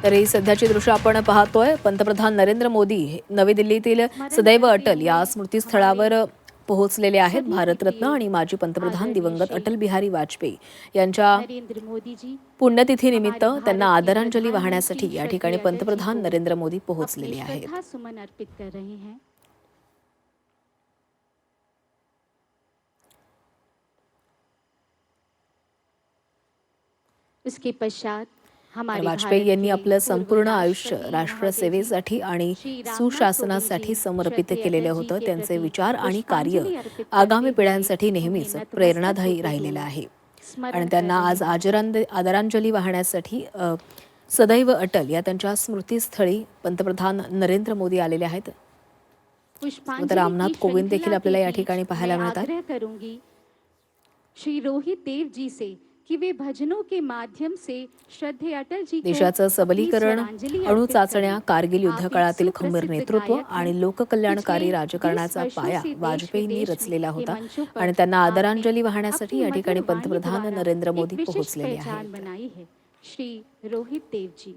तर ही सध्याची दृश्य आपण पाहतोय. पंतप्रधान नरेंद्र मोदी नवी दिल्लीतील सदैव अटल या स्मृतीस्थळावर पोहोचलेले आहेत. भारतरत्न आणि माजी पंतप्रधान दिवंगत अटल बिहारी वाजपेयी यांच्या पुण्यतिथीनिमित्त त्यांना आदरांजली वाहण्यासाठी या ठिकाणी पंतप्रधान नरेंद्र मोदी पोहोचलेले आहेत. इसके पश्चात वाजपेयी यांनी आपलं संपूर्ण आयुष्य राष्ट्रसेवेसाठी आणि सुशासनासाठी समर्पित केलेलं होतं. त्यांचे विचार आणि कार्य आगामी पिढ्यांसाठी नेहमीच प्रेरणादायी राहिलेलं आहे आणि त्यांना आज आदरांजली वाहण्यासाठी सदैव अटल या त्यांच्या स्मृतीस्थळी पंतप्रधान नरेंद्र मोदी आलेले आहेत. रामनाथ कोविंद देखील आपल्याला या ठिकाणी पाहायला मिळतात. श्री रोहित देव जी से कि वे भजनों के माध्यम से श्रद्धेय अटल जी देशाचं सबलीकरण, अणु चाचण्या, कारगिल युद्धकाळातील खंबीर नेतृत्व आणि लोककल्याणकारी राजकारणाचा पाया वाजपेयींनी रचलेला होता आणि त्यांना आदरांजली वाहण्यासाठी या ठिकाणी पंतप्रधान नरेंद्र मोदी पोहोचलेले आहेत. श्री रोहित देव जी